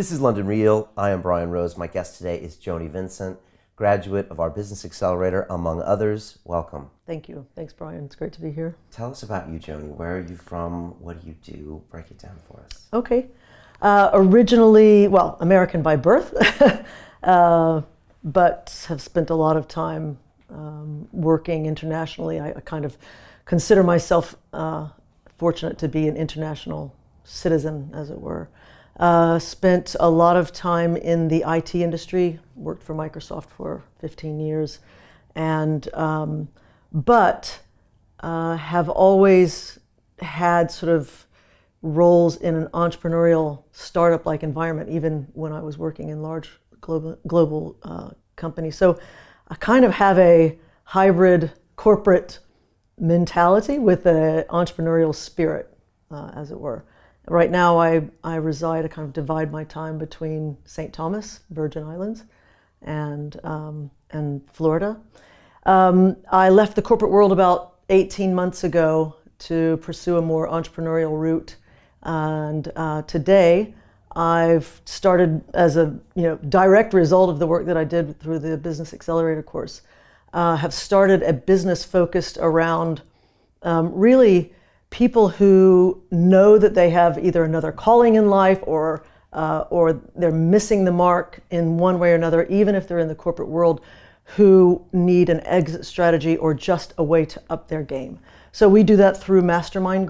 This is London Real. I am Brian Rose. My guest today is Joni Vincent, graduate of our Business Accelerator, among others. Welcome. Thank you. Thanks, Brian. It's great to be here. Tell us about you, Joni. Where are you from? What do you do? Break it down for us. Okay. Originally, American by birth, but have spent a lot of time working internationally. I kind of consider myself fortunate to be an international citizen, as it were. Spent a lot of time in the IT industry, worked for Microsoft for 15 years, and but have always had sort of roles in an entrepreneurial startup-like environment, even when I was working in large global companies. So I kind of have a hybrid corporate mentality with an entrepreneurial spirit, as it were. Right now I reside, I kind of divide my time between St. Thomas, Virgin Islands, and Florida. I left the corporate world about 18 months ago to pursue a more entrepreneurial route. And today I've started, as a direct result of the work that I did through the Business Accelerator course, have started a business focused around really people who know that they have either another calling in life or they're missing the mark in one way or another, even if they're in the corporate world, who need an exit strategy or just a way to up their game. So we do that through mastermind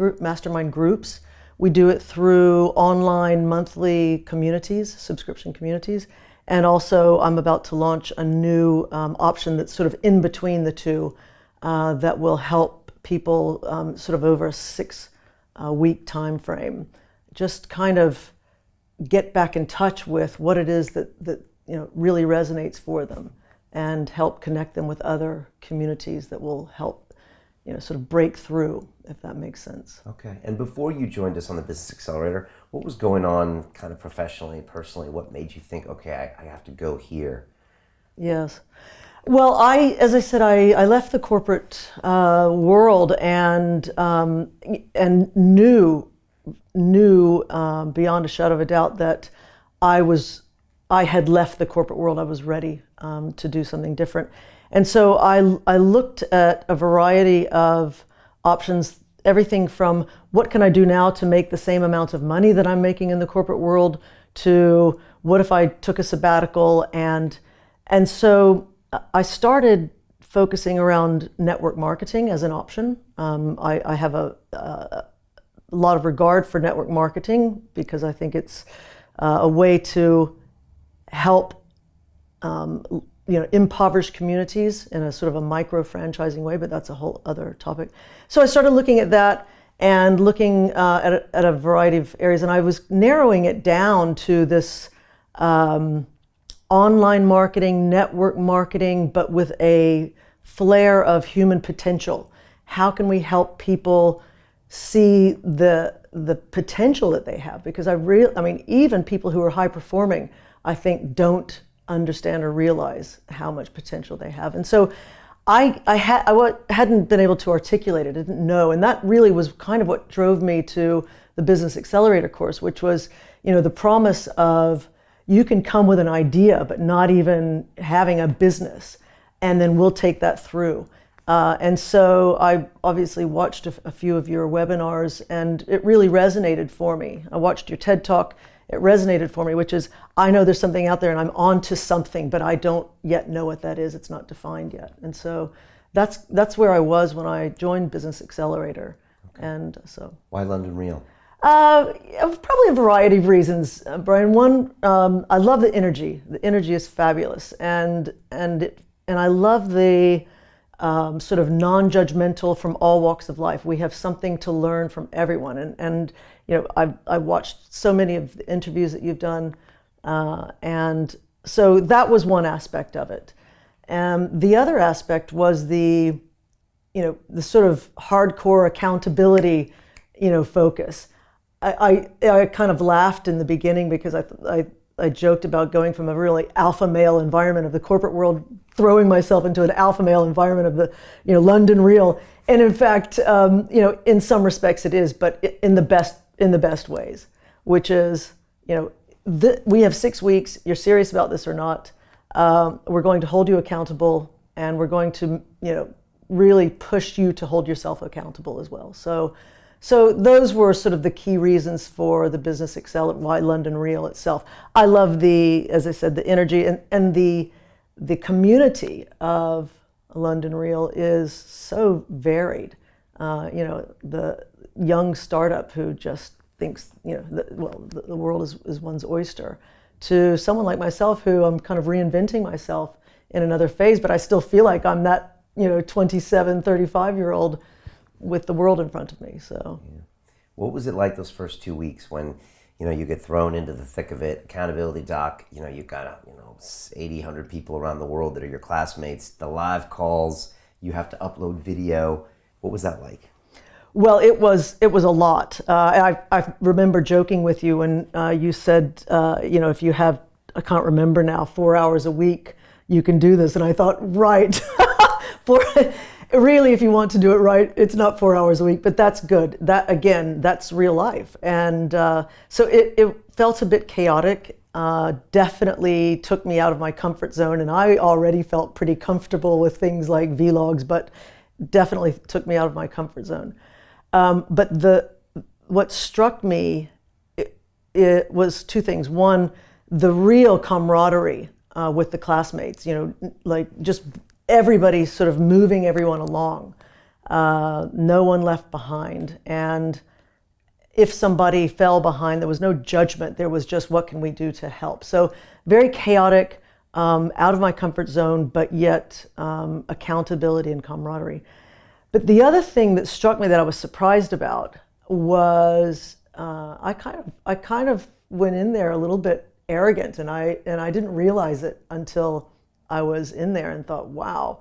groups. We do it through online monthly communities, subscription communities. And also I'm about to launch a new option that's sort of in between the two that will help people sort of over a 6-week time frame just kind of get back in touch with what it is that really resonates for them and help connect them with other communities that will help sort of break through, if that makes sense. Okay. And before you joined us on the Business Accelerator, what was going on kind of professionally, personally? What made you think, okay, I have to go here? Yes. Well, as I said, I left the corporate world and knew beyond a shadow of a doubt that I had left the corporate world. I was ready to do something different. And so I looked at a variety of options, everything from what can I do now to make the same amount of money that I'm making in the corporate world to what if I took a sabbatical. And so I started focusing around network marketing as an option. I have a lot of regard for network marketing because I think it's a way to help impoverished communities in a sort of a micro franchising way, but that's a whole other topic. So I started looking at that and looking at a variety of areas, and I was narrowing it down to this online marketing, network marketing, but with a flair of human potential. How can we help people see the potential that they have? Because even people who are high performing, I think, don't understand or realize how much potential they have. And so I hadn't been able to articulate it, I didn't know. And that really was kind of what drove me to the Business Accelerator course, which was, the promise of you can come with an idea, but not even having a business, and then we'll take that through. And so I obviously watched a few of your webinars, and it really resonated for me. I watched your TED Talk. It resonated for me, which is, I know there's something out there and I'm on to something, but I don't yet know what that is. It's not defined yet. And so that's where I was when I joined Business Accelerator. Okay. And so. Why London Real? Probably a variety of reasons, Brian. One, I love the energy. The energy is fabulous. And I love the sort of non-judgmental from all walks of life. We have something to learn from everyone. And I watched so many of the interviews that you've done, and so that was one aspect of it. The other aspect was the sort of hardcore accountability, focus. I kind of laughed in the beginning because I joked about going from a really alpha male environment of the corporate world, throwing myself into an alpha male environment of the London Real, and in fact, in some respects it is, but in the best ways, which is we have 6 weeks. You're serious about this or not? We're going to hold you accountable, and we're going to, really push you to hold yourself accountable as well. So those were sort of the key reasons for the Business Accelerator, why London Real itself. I love as I said, the energy and the community of London Real is so varied. The young startup who just thinks, the world is one's oyster, to someone like myself who I'm kind of reinventing myself in another phase, but I still feel like I'm that, 27, 35-year-old with the world in front of me. So, yeah. What was it like those first 2 weeks when, you get thrown into the thick of it, accountability doc, you've got, 80, 100 people around the world that are your classmates, the live calls, you have to upload video. What was that like? Well, it was a lot. I remember joking with you when you said, if you have, I can't remember now, 4 hours a week, you can do this. And I thought, right. Really, if you want to do it right, it's not 4 hours a week, but that's good. That, again, that's real life. And so it felt a bit chaotic, definitely took me out of my comfort zone. And I already felt pretty comfortable with things like vlogs, but definitely took me out of my comfort zone. But what struck me, it was two things. One, the real camaraderie with the classmates, like just everybody sort of moving everyone along, no one left behind. And if somebody fell behind, there was no judgment. There was just, what can we do to help? So very chaotic, out of my comfort zone, but yet accountability and camaraderie. But the other thing that struck me that I was surprised about was I kind of went in there a little bit arrogant, and I didn't realize it until I was in there and thought, wow,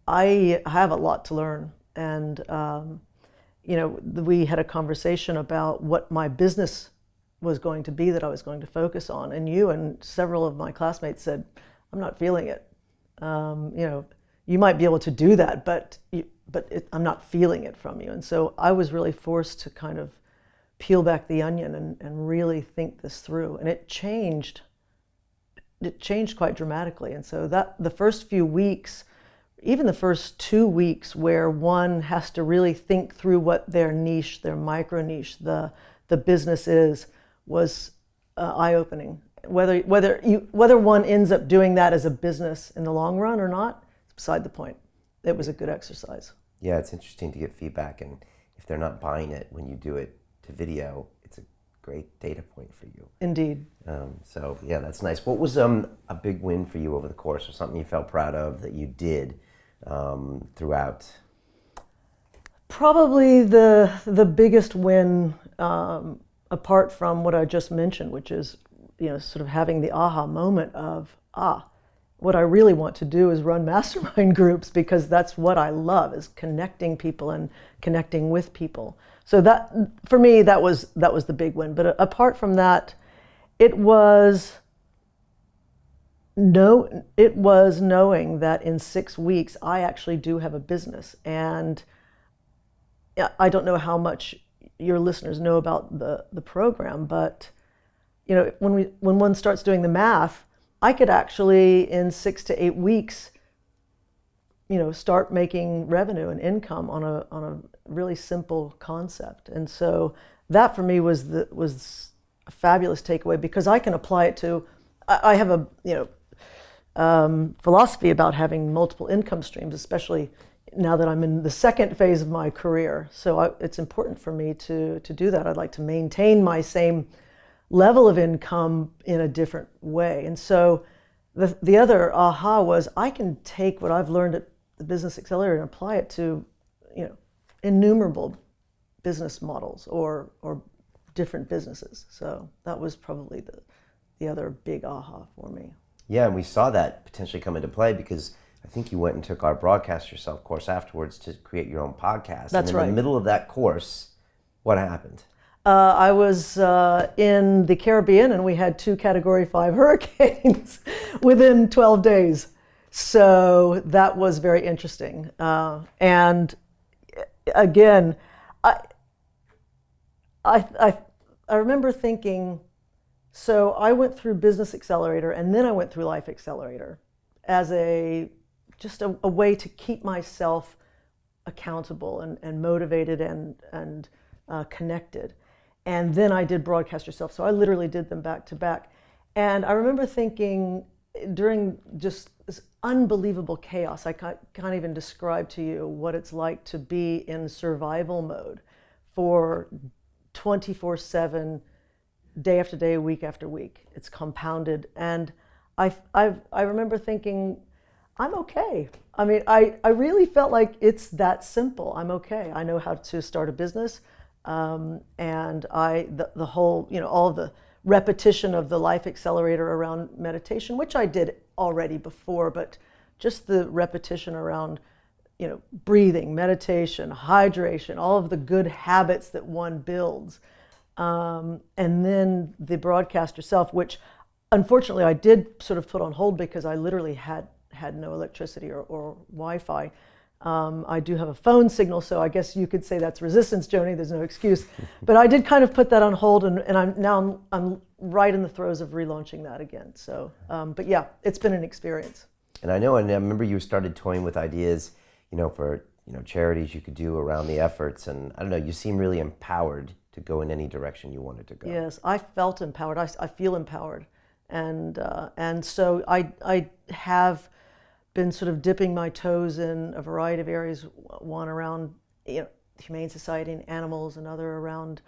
I have a lot to learn. And we had a conversation about what my business was going to be that I was going to focus on, and you and several of my classmates said, I'm not feeling it. You might be able to do that, but I'm not feeling it from you. And so I was really forced to kind of peel back the onion and really think this through. And it changed quite dramatically. And so that the first few weeks, even the first 2 weeks, where one has to really think through what their niche, their micro niche, the business is, was eye-opening. Whether one ends up doing that as a business in the long run or not, it's beside the point. It was a good exercise. Yeah, it's interesting to get feedback, and if they're not buying it when you do it to video, it's a great data point for you. Indeed. So yeah, that's nice. What was a big win for you over the course, or something you felt proud of that you did throughout? Probably the biggest win, apart from what I just mentioned, which is sort of having the aha moment of what I really want to do is run mastermind groups, because that's what I love, is connecting people and connecting with people. So that, for me, that was the big win. But apart from that, it was knowing that in 6 weeks I actually do have a business. And I don't know how much your listeners know about the program, but when one starts doing the math, I could actually, in 6 to 8 weeks, start making revenue and income on a really simple concept. And so that for me was a fabulous takeaway, because I can apply it to. I have a philosophy about having multiple income streams, especially now that I'm in the second phase of my career. So it's important for me to do that. I'd like to maintain my same level of income in a different way. And so the other aha was, I can take what I've learned at the Business Accelerator and apply it to innumerable business models or different businesses. So that was probably the other big aha for me. Yeah, and we saw that potentially come into play, because I think you went and took our Broadcast Yourself course afterwards to create your own podcast. That's and in right. the middle of that course, what happened? I was in the Caribbean, and we had 2 Category 5 hurricanes within 12 days. So that was very interesting. And again, I remember thinking, So I went through Business Accelerator, and then I went through Life Accelerator as just a way to keep myself accountable and motivated and connected. And then I did Broadcast Yourself. So I literally did them back to back. And I remember thinking during just this unbelievable chaos, I can't even describe to you what it's like to be in survival mode for 24/7, day after day, week after week. It's compounded. And I remember thinking, I'm okay. I mean, I really felt like it's that simple. I'm okay. I know how to start a business. And the whole, all the repetition of the Life Accelerator around meditation, which I did already before, but just the repetition around, breathing, meditation, hydration, all of the good habits that one builds. And then the Broadcast Yourself, which unfortunately I did sort of put on hold because I literally had no electricity or Wi-Fi. I do have a phone signal, so I guess you could say that's resistance, Joni. There's no excuse. But I did kind of put that on hold, and I'm right in the throes of relaunching that again. So, but yeah, it's been an experience. And I know, and I remember you started toying with ideas, for charities you could do around the efforts, and I don't know, you seem really empowered to go in any direction you wanted to go. Yes, I felt empowered. I feel empowered, and so I have been sort of dipping my toes in a variety of areas, one around Humane Society and animals, another around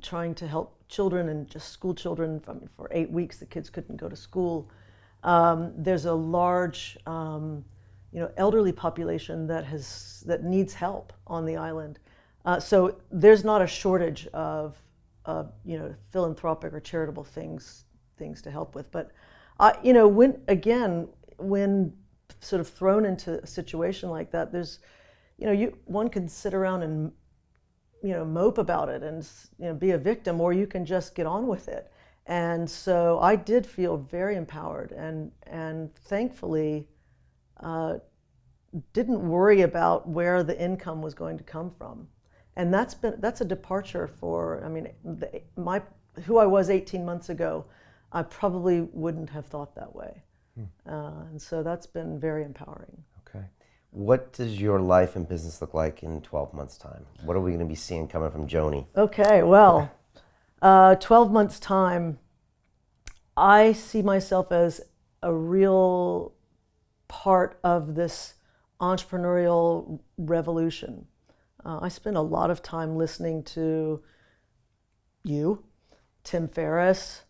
trying to help children and just school children. For 8 weeks, the kids couldn't go to school. There's a large elderly population that needs help on the island. So there's not a shortage of philanthropic or charitable things to help with. But when sort of thrown into a situation like that, there's, one can sit around and, mope about it and, be a victim, or you can just get on with it. And so I did feel very empowered and thankfully didn't worry about where the income was going to come from. And that's a departure who I was 18 months ago. I probably wouldn't have thought that way. And so that's been very empowering. Okay. What does your life and business look like in 12 months' time? What are we going to be seeing coming from Joni? Okay, well, 12 months' time, I see myself as a real part of this entrepreneurial revolution. I spend a lot of time listening to you, Tim Ferriss,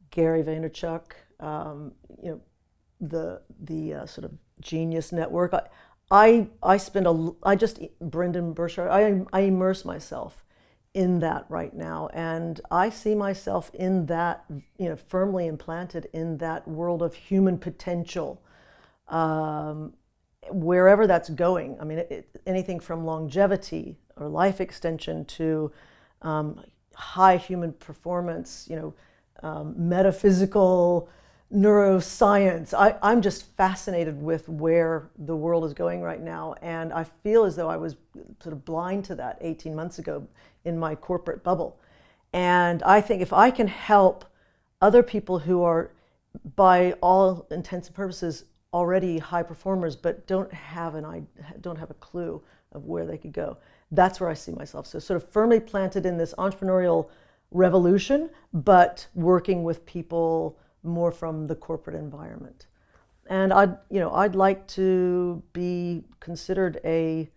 Gary Vaynerchuk, the sort of Genius Network. Brendan Burchard, I immerse myself in that right now, and I see myself in that, firmly implanted in that world of human potential, wherever that's going. I mean, anything from longevity or life extension to high human performance, metaphysical neuroscience. I'm just fascinated with where the world is going right now, and I feel as though I was sort of blind to that 18 months ago in my corporate bubble. And I think if I can help other people who are, by all intents and purposes, already high performers, but don't have a clue of where they could go, that's where I see myself. So sort of firmly planted in this entrepreneurial revolution, but working with people more from the corporate environment. And I'd like to be considered a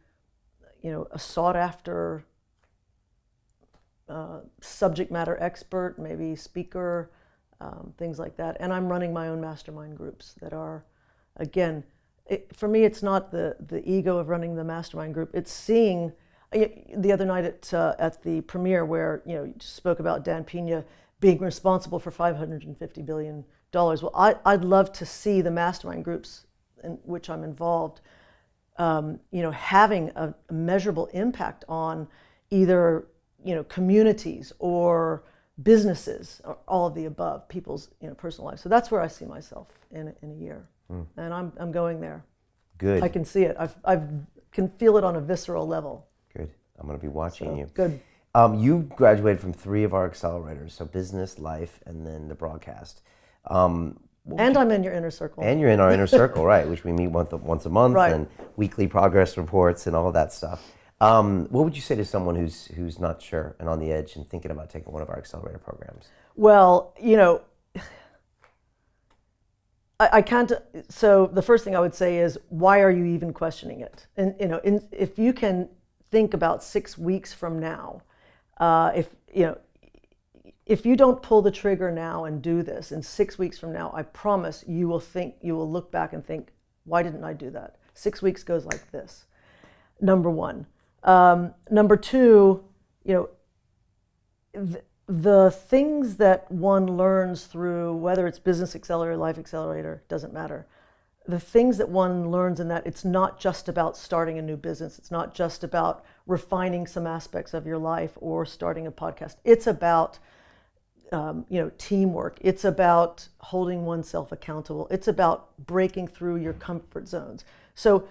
sought after subject matter expert, maybe speaker, things like that. And I'm running my own mastermind groups that are, again, for me, it's not the ego of running the mastermind group. It's seeing, the other night at the premiere where you spoke about Dan Pena being responsible for $550 billion. Well, I'd love to see the mastermind groups in which I'm involved, having a measurable impact on either communities or businesses, or all of the above, people's personal lives. So that's where I see myself in a year, and I'm going there. Good. I can see it. I can feel it on a visceral level. Good. I'm going to be watching you. Good. You graduated from 3 of our accelerators, so business, life, and then the broadcast. And I'm in your inner circle. And you're in our inner circle, right? Which we meet once a month, Right. and weekly progress reports and all that stuff. What would you say to someone who's not sure and on the edge and thinking about taking one of our accelerator programs? Well, I can't. So the first thing I would say is, why are you even questioning it? And if you can think about 6 weeks from now, if you don't pull the trigger now and do this, in 6 weeks from now, I promise you will look back and think, why didn't I do that? 6 weeks goes like this. Number one. Number two, the things that one learns through, whether it's Business Accelerator, Life Accelerator, doesn't matter. The things that one learns in that, it's not just about starting a new business. It's not just about refining some aspects of your life or starting a podcast. It's about teamwork. It's about holding oneself accountable. It's about breaking through your comfort zones. So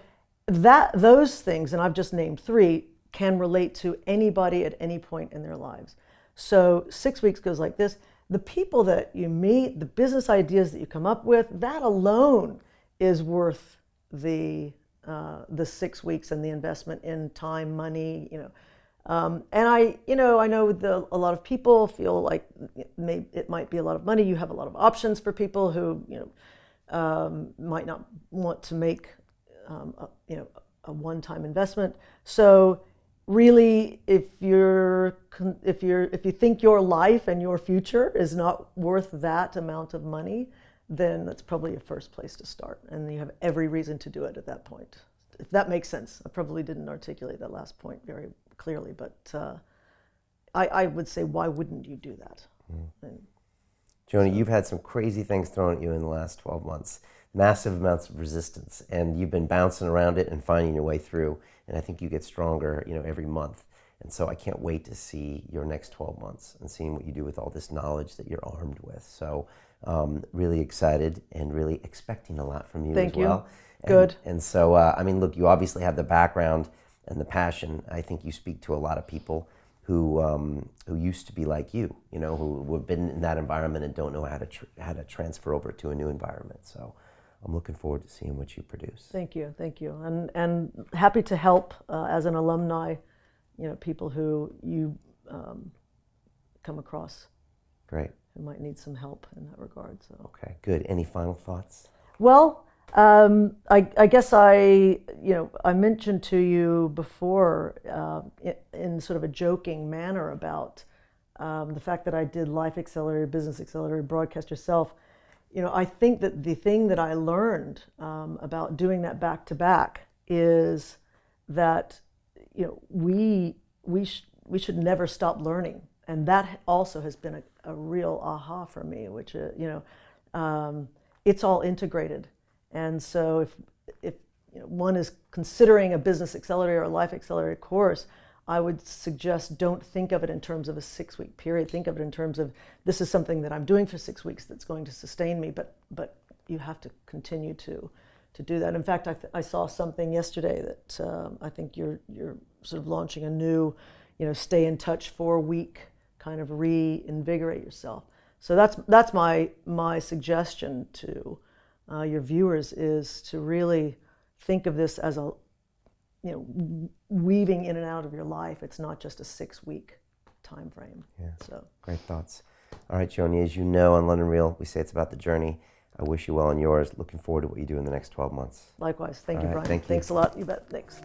those things, and I've just named 3, can relate to anybody at any point in their lives. So 6 weeks goes like this. The people that you meet, the business ideas that you come up with, that alone is worth the 6 weeks and the investment in time, money, and I know a lot of people feel like it might be a lot of money. You have a lot of options for people who might not want to make a one-time investment. So really, if you think your life and your future is not worth that amount of money, then that's probably a first place to start, and you have every reason to do it at that point. If that makes sense. I probably didn't articulate that last point very clearly, but I would say, why wouldn't you do that? And Joni, you've had some crazy things thrown at you in the last 12 months, massive amounts of resistance, and you've been bouncing around it and finding your way through, and I think you get stronger, every month. And so I can't wait to see your next 12 months and seeing what you do with all this knowledge that you're armed with. So really excited and really expecting a lot from you Thank as well. you. Good. And so, look, you obviously have the background and the passion. I think you speak to a lot of people who used to be like you, who have been in that environment and don't know how to transfer over to a new environment. So I'm looking forward to seeing what you produce. Thank you, and happy to help as an alumni, people who you come across. Great. Who might need some help in that regard. So. Okay, good. Any final thoughts? Well, I guess I mentioned to you before in sort of a joking manner about the fact that I did Life Accelerator, Business Accelerator, Broadcast Yourself. I think that the thing that I learned about doing that back to back is that we should never stop learning, and that also has been a real aha for me, which it's all integrated. And so if one is considering a Business Accelerator or Life Accelerator course, I would suggest don't think of it in terms of a 6-week period. Think of it in terms of, this is something that I'm doing for 6 weeks that's going to sustain me, but you have to continue to do that. In fact, I saw something yesterday that I think you're sort of launching a new, stay in touch 4-week kind of reinvigorate yourself. So that's my suggestion to your viewers, is to really think of this as a weaving in and out of your life. It's not just a 6-week time frame. Yeah. So great thoughts. All right, Joni, as you know, on London Real, we say it's about the journey. I wish you well on yours. Looking forward to what you do in the next 12 months. Likewise. Thank you, All right, Brian. thank you. Thanks a lot. You bet. Thanks.